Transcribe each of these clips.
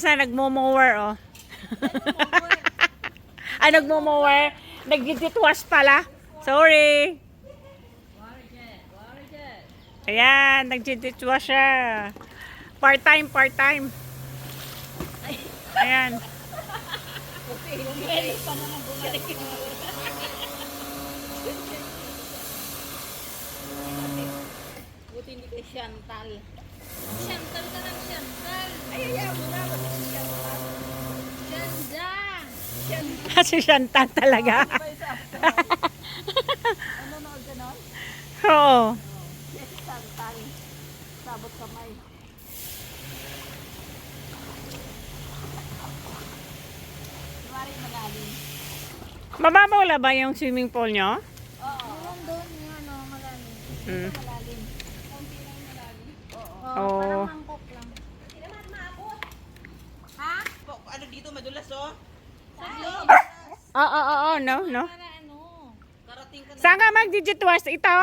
Liza nagmo-mower, oh. Nagmo-mower. Nag-ditwash pala. Sorry. Ayan, nag-ditwash siya. Part-time, part-time. Ayan. Buti hindi kay Chantal. Chantal ka lang, Chantal. Ay, mo na. Ba't si Chantal? Chanda. Si Chantal talaga. Ano na ganon? Oo. Yes, si Chantal. Sabot kamay. Mari malalim. Mababaw la ba yung swimming pool nyo? Oo. Doon yung ano, malalim. Mm. Malalim. Konti lang malalim. Oo. Oo. Parang mangkok lang. Hindi naman maabot. Ha? Ano dito, madulas oh. Saglit. Oo, no, no. Para ano? Karating ka na. Saan ka mag-digitwash? Ito?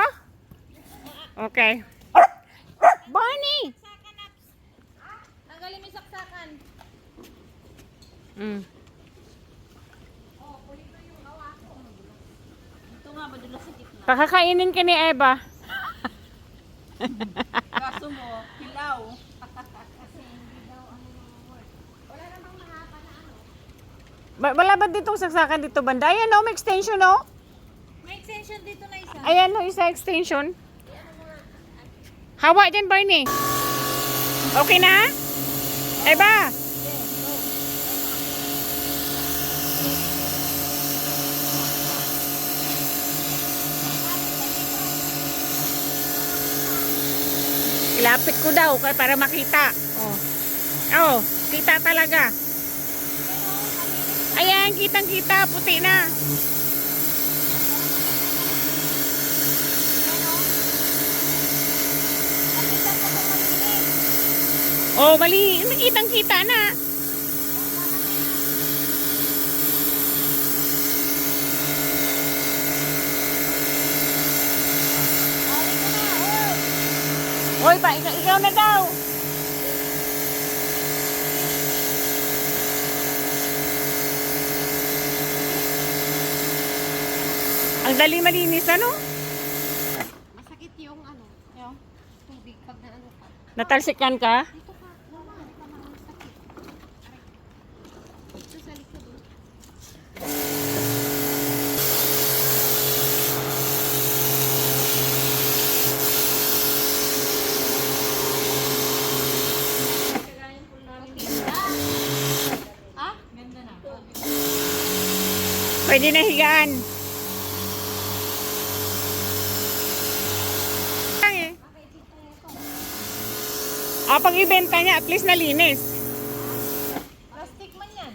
Okay. Barney! Saksakan ups. Tanggalin mo yung saksakan. Mm. Ito nga, madulas sa gitna. Pakakainin ka ni Eva. Kaso mo, hilaw. Kasi hindi daw ano work. Wala namang mahaba na ano. Wala ba ditong saksakan dito banda? Ayan o, may extension o. May extension dito na isa. Ayan o, isa extension. Hawa dyan, Barney. Okay na? Eva? Ilapit ko daw para makita. Oh. Oh, kita talaga. Ayan, kitang-kita, puti na. Oh, mali, kitang-kita na. Hoy, ikaw na daw. Ang dali malinis, ano? Masakit yung ano, yung tubig pag na ano ka. Natalsikan ka? Dito ka, mama, ito na ang sakit. Aray. Ito sa likod. Ah? Ganda na. Pwede na higaan. Pag ibenta niya, at least nalinis. Plastic man yan.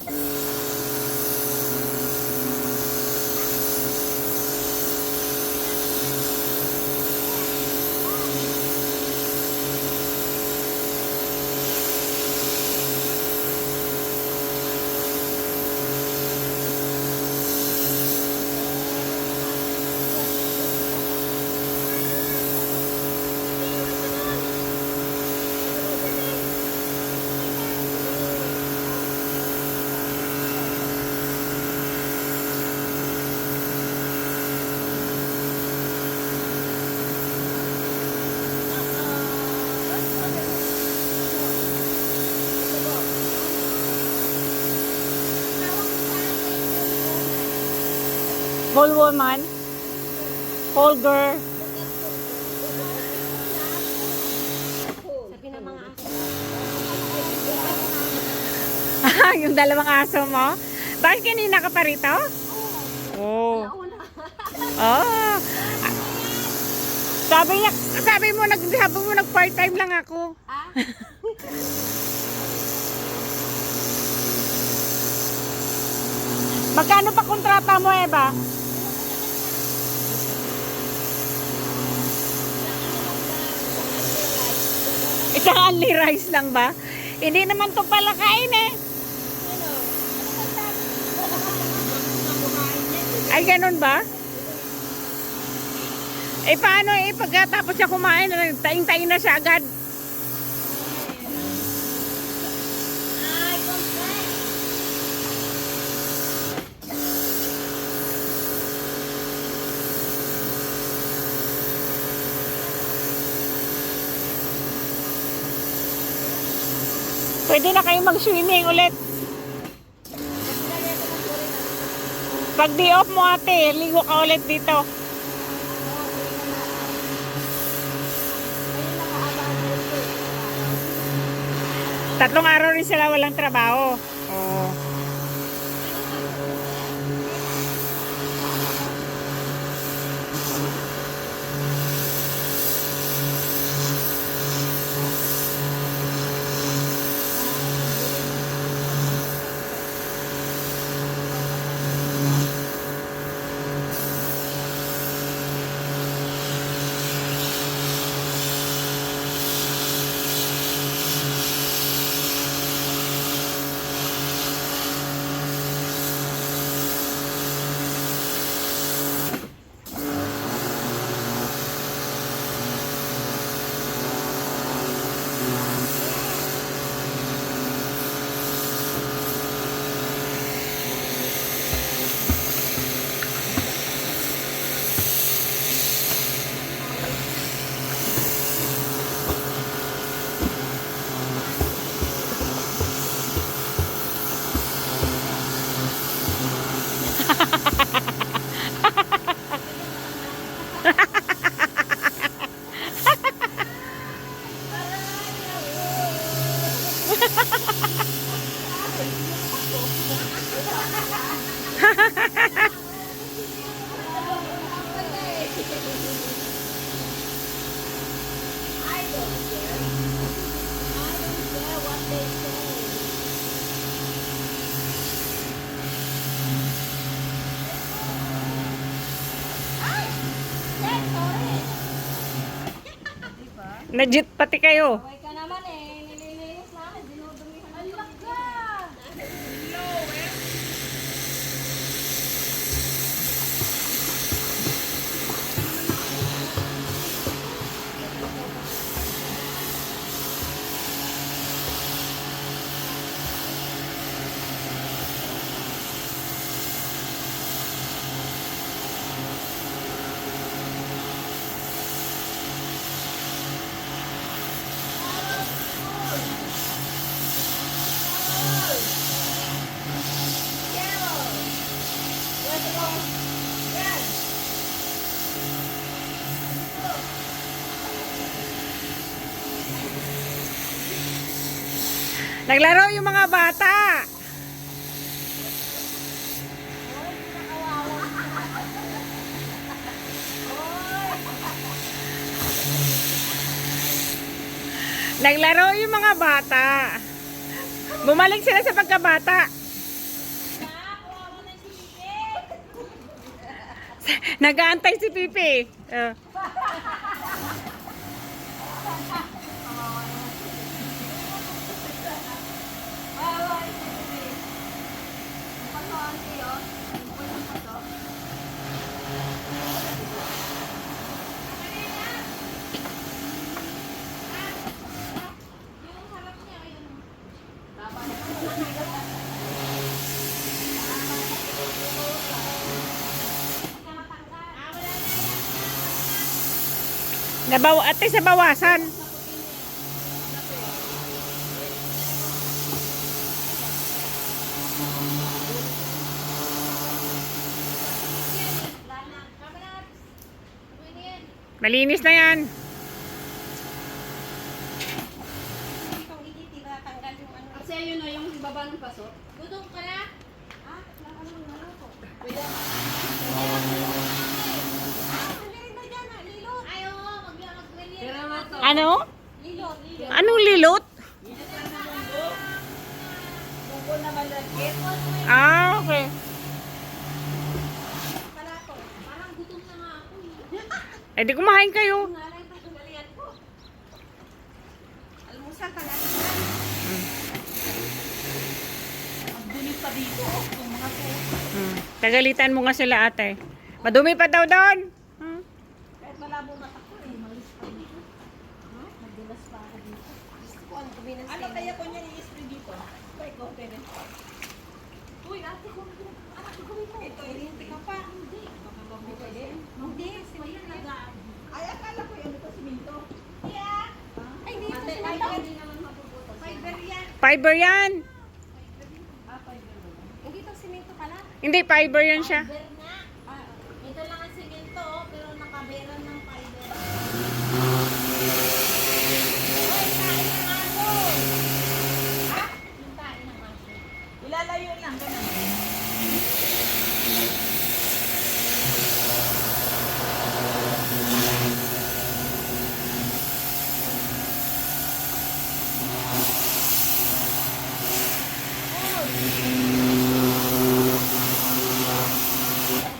Whole woman. Whole girl. Sabi ng mga aso. Yung dalawang aso mo. Bakit kanina ka pa rito? Oh. Oh. Sabi mo nag part-time lang ako. Ah? Magkano pa kontrata mo, Eva? Isang only rice lang ba? Hindi naman to pala kain eh. Ay, ganun ba? Eh, paano eh, pagkatapos siya kumain, taing-taing na siya agad. Ay, kung Pwede na kayo mag-swimming ulit. Pag day off mo ate, ligo ka ulit dito. Tatlong araw rin sila walang trabaho. Oh. Najit pati kayo. Huwag ka naman eh. Nililinis namin. Dinudumihan. Alak ka! Naglaro yung mga bata. Naglaro yung mga bata. Bumalik sila sa pagkabata. Nag-aantay si Pipi. Oh. Ate sa bawasan. Malinis na yan. Kasi yun na yung baba ng paso. Gutom ka na? Ah, Ano? Anong lilot? Ah, okay. Parang gutom na nga ako. Eh di kumain kayo. Almusal ka natin. Ang dulit pa dito. Yung mga po. Tagalitan mo nga sila ate. Madumi pa daw doon. Kahit malabo mata ko eh. Malis pa dito. Magdulas pa ako dito. Gusto ko ang dumi ng Ano kaya ko niya i-spray dito? Spray ko, pwede. Uy, ate ko. Anak ko mo. Ito, ilinti ka pa. Hindi. Baka pwede. Hindi. Siya nagaan. Ay, akala ko yun ito siminto. Ay, hindi. Ate, Ay, ay, hindi naman mabubutas. Fiber yan. Fiber yan. Hindi to simento pala. Hindi, fiber yan siya. Fiber nga. Ito lang ang simento, pero nakaberan ng fiber. Oy, kain ng aso! Ha? Yung kain ng aso. Ilalayo lang, ganun.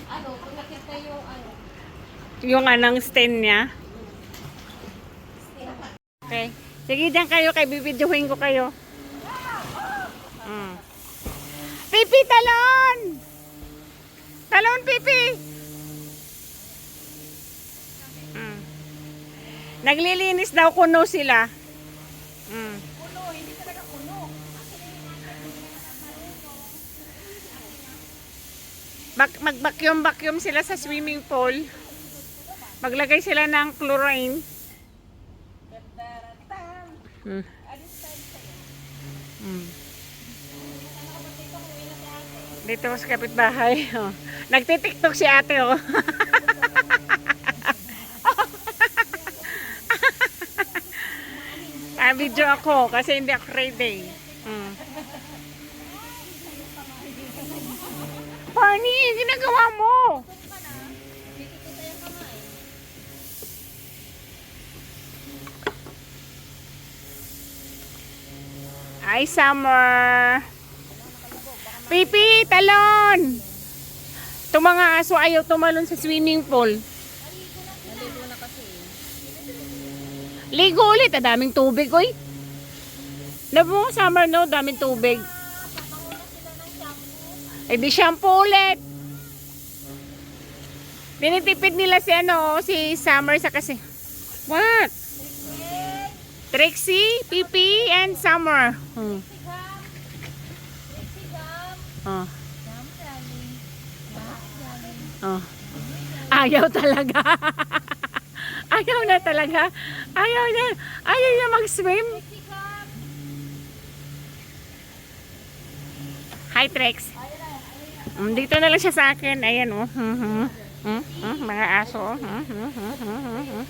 Ano, kung nakita yung ano, Yung anong stand niya. Okay. Sige, dyan kayo. Kay bibidyohin ko kayo. Pipi, talon! Talon, Pipi! Naglilinis daw, kuno sila. Puno, hindi talaga puno. Mag-vacuum sila sa swimming pool. Maglagay sila ng chlorine. Daratan. Mm. Alis tayo sa'yo. Dito sa kapitbahay. Oh. Nagtitiktok si ate, oh. Video ako kasi hindi ako ready. Barney, ginagawa mo? Ay, Summer. Pipi, talon. Itong mga aso ayaw tumalon sa swimming pool. naligo na kasi. Ligo ulit, daming tubig, oy. Labo, Summer, no? Daming tubig. Eh, di shampoo ulit. Tinitipid nila si, si Summer sa kasi. What? Trixie, Pipi, and Summer. Oh. Oh. Ayaw talaga. Ayaw na talaga. Ayaw niya mag-swim. Hi, Trex. Dito na lang siya sa akin. Ayan, oh. Mga aso. Oh.